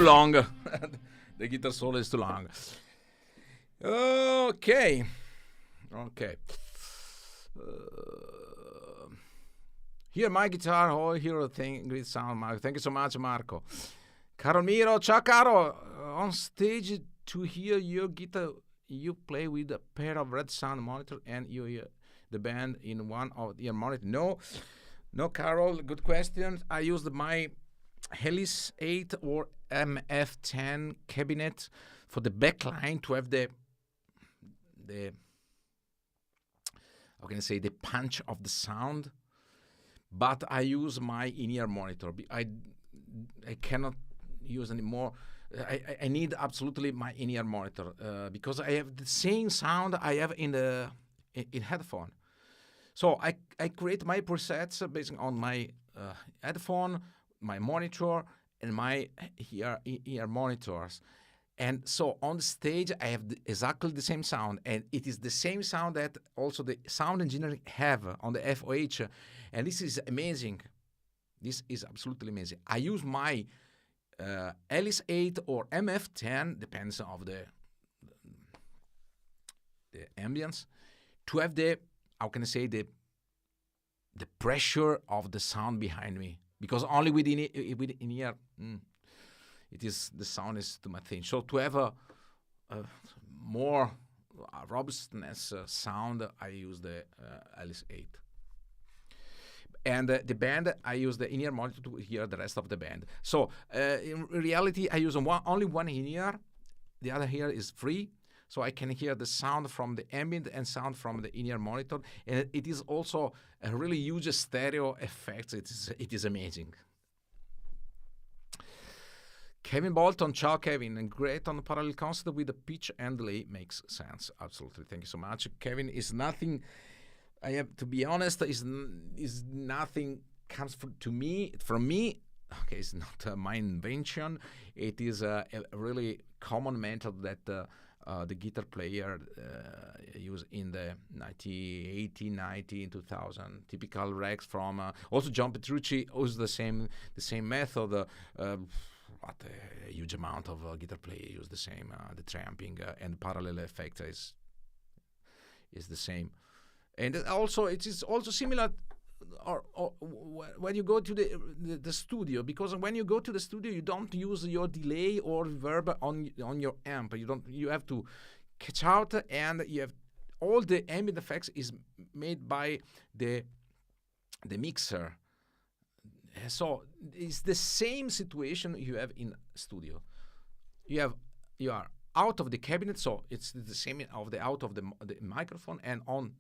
long. The guitar solo is too long. Okay. Here my guitar, here a thing, great sound, Marco. Thank you so much, Marco. Caro Miro, ciao Caro. On stage to hear your guitar, you play with a pair of red sound monitor and you hear the band in one of your monitor. No, Carol, good question. I used my Helis 8 or MF10 cabinet for the backline to have the how can I say, the punch of the sound, but I use my in-ear monitor. I cannot use anymore. I need absolutely my in-ear monitor because I have the same sound I have in headphone. So I create my presets based on my headphone, my monitor, and my ear monitors. And so on the stage, I have exactly the same sound, and it is the same sound that also the sound engineer have on the FOH, and this is amazing. This is absolutely amazing. I use my Alice 8 or MF10, depends on the ambience, to have the, how can I say, the pressure of the sound behind me, because only with in ear. It is, the sound is too much thing. So to have a more robustness sound, I use the Alice 8. And the band, I use the in-ear monitor to hear the rest of the band. So in reality, I use only one in-ear. The other ear is free, so I can hear the sound from the ambient and sound from the in-ear monitor. And it is also a really huge stereo effect. It is amazing. Kevin Bolton, ciao Kevin, and great on the parallel concert with the pitch and delay makes sense. Absolutely, thank you so much. Kevin is nothing, I have to be honest, is nothing comes from me. Okay, it's not my invention. It is a really common method that the guitar player use in the 1980, 90, 2000. Typical Rex from also John Petrucci used the same method. But a huge amount of guitar players use the same. The tramping and parallel effect is the same, and also it is also similar. Or when you go to the studio, because when you go to the studio, you don't use your delay or reverb on your amp. You have to catch out, and you have all the ambient effects is made by the mixer. So it's the same situation you have in studio. You are out of the cabinet, so it's the same out of the microphone, and on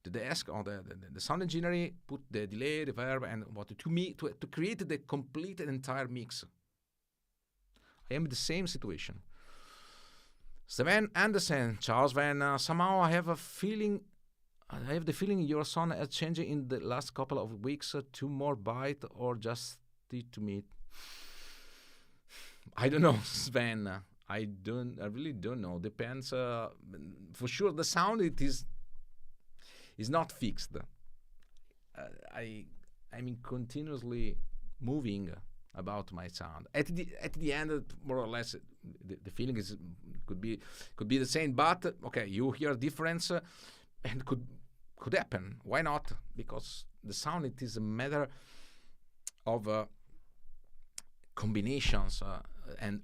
the desk on the sound engineer put the delay, reverb, and what to create the complete and entire mix. I am in the same situation. Sven Anderson, Charles Van. Somehow I have the feeling your son has changed in the last couple of weeks. 2 more bite or just to meet. I don't know, Sven. I really don't know. Depends. For sure, the sound is not fixed. I'm continuously moving about my sound. At the end, more or less, the feeling could be the same. But okay, you hear difference, and could happen. Why not? Because the sound, it is a matter of combinations and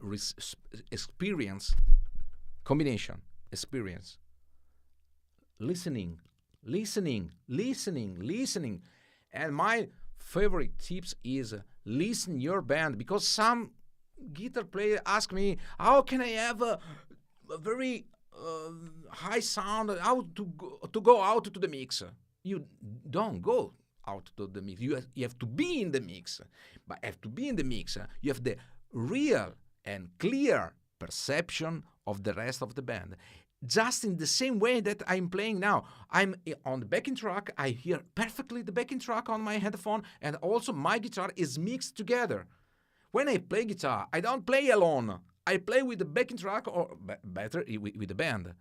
experience. Combination, experience, listening. And my favorite tips is listen your band, because some guitar player ask me, how can I have a very high sound, how to go out to the mix? You don't go out to the mix. You have to be in the mix. But have to be in the mix, you have the real and clear perception of the rest of the band. Just in the same way that I'm playing now. I'm on the backing track, I hear perfectly the backing track on my headphone, and also my guitar is mixed together. When I play guitar, I don't play alone. I play with the backing track, or better, with the band.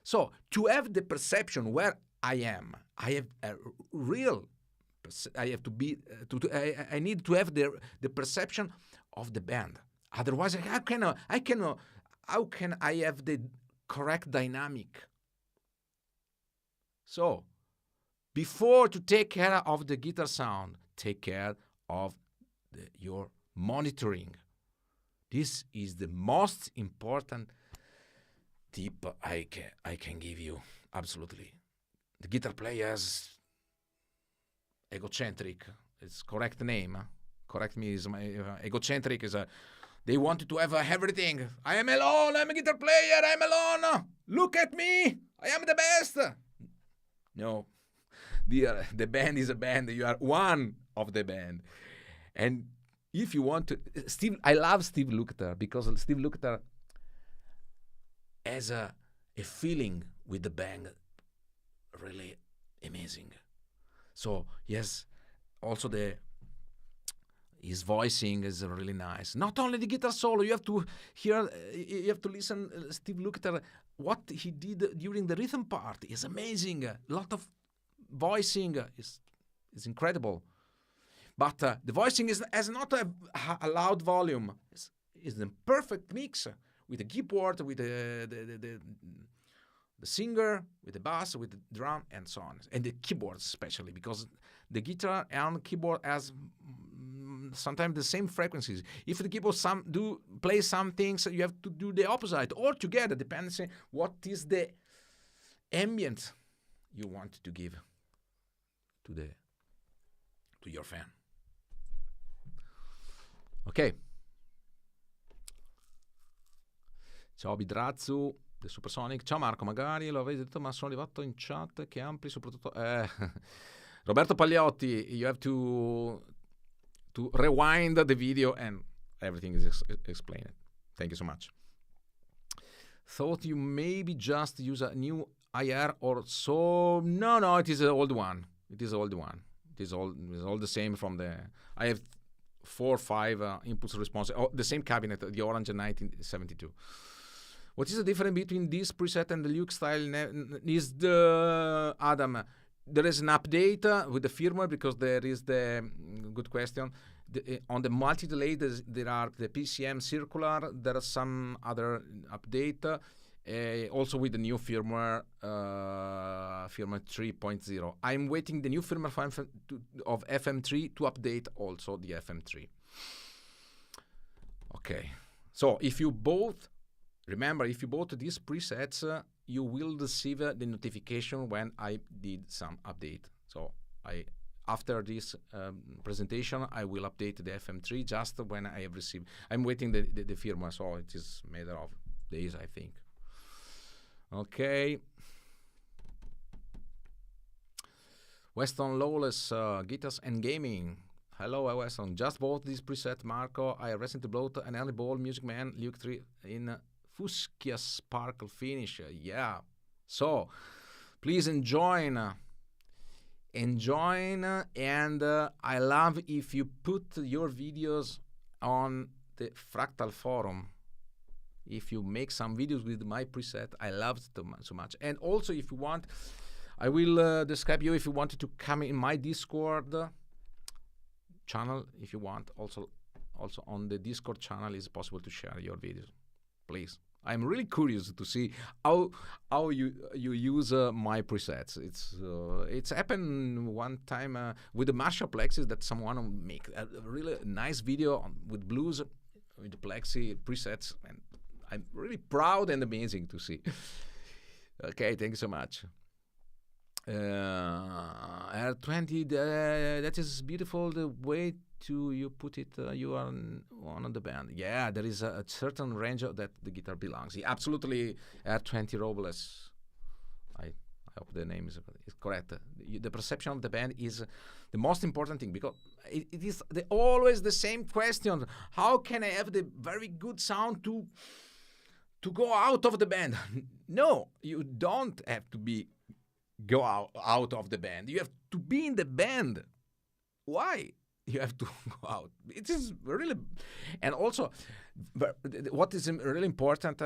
So to have the perception where I am, I have a real. I have to be. I need to have the perception of the band. Otherwise, how can I have the correct dynamic? So, before to take care of the guitar sound, take care of your monitoring. This is the most important tip I can give you. Absolutely. The guitar players, egocentric. It's correct name. Correct me is my egocentric is they wanted to have everything. I am alone. I'm a guitar player. I'm alone. Look at me. I am the best. No, the band is a band. You are one of the band. And if you want to, I love Steve Lukather because Steve Lukather has a feeling with the band really amazing. So yes, also his voicing is really nice. Not only the guitar solo, you have to hear, you have to listen. Steve Lukather, what he did during the rhythm part is amazing. A lot of voicing is incredible. But the voicing has not a loud volume. It's the perfect mix with the keyboard, with the singer, with the bass, with the drum, and so on. And the keyboards especially, because the guitar and keyboard has sometimes the same frequencies. If the keyboard play some things, you have to do the opposite or together, depends on what is the ambient you want to give to your fan. Ok. Ciao Bidrazzu, The Supersonic. Ciao Marco, magari lo avete detto, ma sono arrivato in chat che ampli soprattutto... Roberto Pagliotti, you have to rewind the video and everything is explained. Thank you so much. Thought you maybe just use a new IR or so. No, it is an old one. It is all the same from the... I have 4 or 5 impulse response. The same cabinet, the Orange 1972. What is the difference between this preset and the Luke style? Is the Adam? There is an update with the firmware because there is the good question. On the multi-delay, there are the PCM circular. There are some other update. Also with the new firmware, firmware 3.0. I'm waiting the new firmware of FM3 to update also the FM3. Okay, so if you bought these presets, you will receive the notification when I did some update. So after this presentation, I will update the FM3 just when I have received. I'm waiting the firmware, so it is a matter of days, I think. Okay. Weston Lawless, guitars and gaming. Hello, Weston. Just bought this preset, Marco. I recently bought an early ball Music Man Luke 3 in Fuschia Sparkle finish. Yeah. So, please enjoy. And I love if you put your videos on the Fractal forum. If you make some videos with my preset, I love it so much. And also, if you want, I will describe you if you wanted to come in my Discord channel. If you want, also on the Discord channel is possible to share your videos. Please, I'm really curious to see how you use my presets. It's happened one time with the Marshall Plexis that someone make a really nice video with blues with the Plexi presets, and I'm really proud and amazing to see. Okay, thank you so much. R20, that is beautiful. The way you put it, you are one of the band. Yeah, there is a certain range that the guitar belongs. Yeah, absolutely, R20 Robles. I hope the name is correct. The perception of the band is the most important thing, because it is always the same question. How can I have the very good sound to go out of the band? No, you don't have to go out of the band. You have to be in the band. Why you have to go out? It is really... And also, what is really important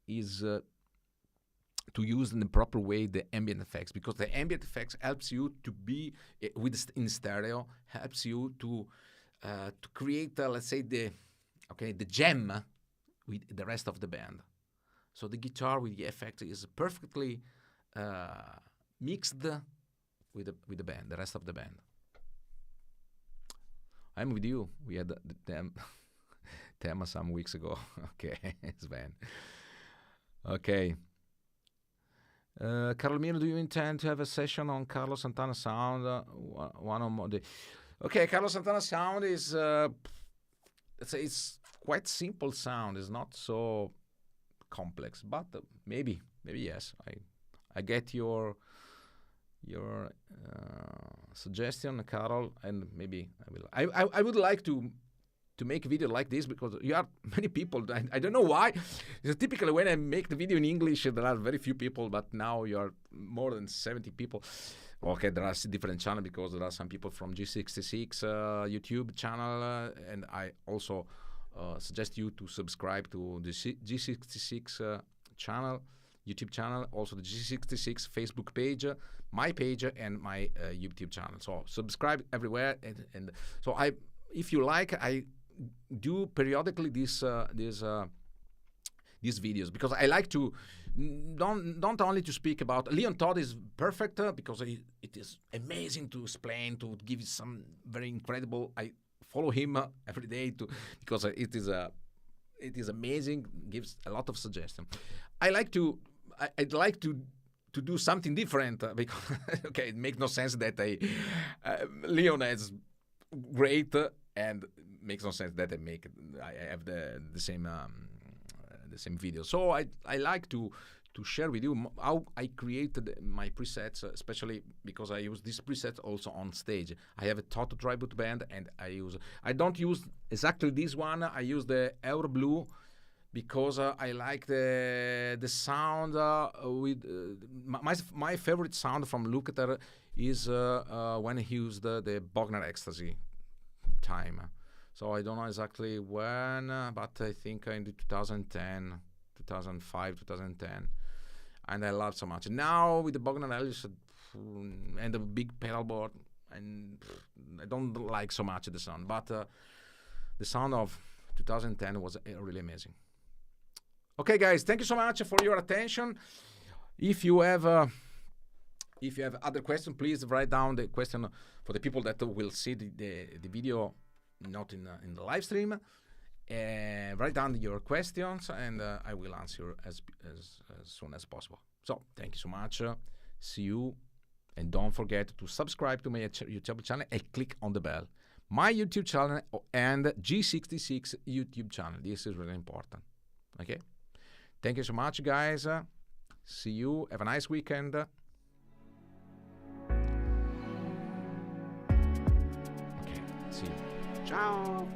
is to use in the proper way the ambient effects, because the ambient effects helps you to be in stereo, helps you to create, let's say, the okay, the gem with the rest of the band. So the guitar with the effect is perfectly mixed with the band, the rest of the band. I'm with you. We had the theme some weeks ago. Okay, Sven. Okay. Carlo Miro, do you intend to have a session on Carlos Santana sound? One or more. Okay, Carlos Santana sound is it's quite simple sound. It's not so complex, but maybe yes. I get your suggestion, Carol, and maybe I will. I would like to make a video like this because you are many people. I don't know why. Typically, when I make the video in English, there are very few people, but now you are more than 70 people. Okay, there are different channels because there are some people from G66 YouTube channel, and I also suggest you to subscribe to the G66 channel, YouTube channel, also the G66 Facebook page, my page, and my YouTube channel. So subscribe everywhere, and so if you like, I do periodically these videos because I like to don't only to speak about. Leon Todd is perfect because it is amazing to explain, to give some very incredible. I follow him every day because it is amazing. Gives a lot of suggestions. I'd like to do something different because okay, it makes no sense that Leon is great and makes no sense that I have the same video. So I like to share with you how I created my presets, especially because I use this preset also on stage. I have a Toto tribute band, and I don't use exactly this one. I use the Euro Blue because I like the sound with my favorite sound from Lukather is when he used the Bogner Ecstasy time. So I don't know exactly when, but I think in 2010, 2005, 2010. And I love so much. Now with the Bogner Ellis and the big pedal board, and I don't like so much the sound, but the sound of 2010 was really amazing. Okay, guys, thank you so much for your attention. If you have other questions, please write down the question for the people that will see the video, not in the live stream. Write down your questions, and I will answer as soon as possible. So thank you so much. See you, and don't forget to subscribe to my YouTube channel and click on the bell. My YouTube channel and G66 YouTube channel. This is really important. Okay. Thank you so much, guys. See you. Have a nice weekend. Okay. See you. Ciao.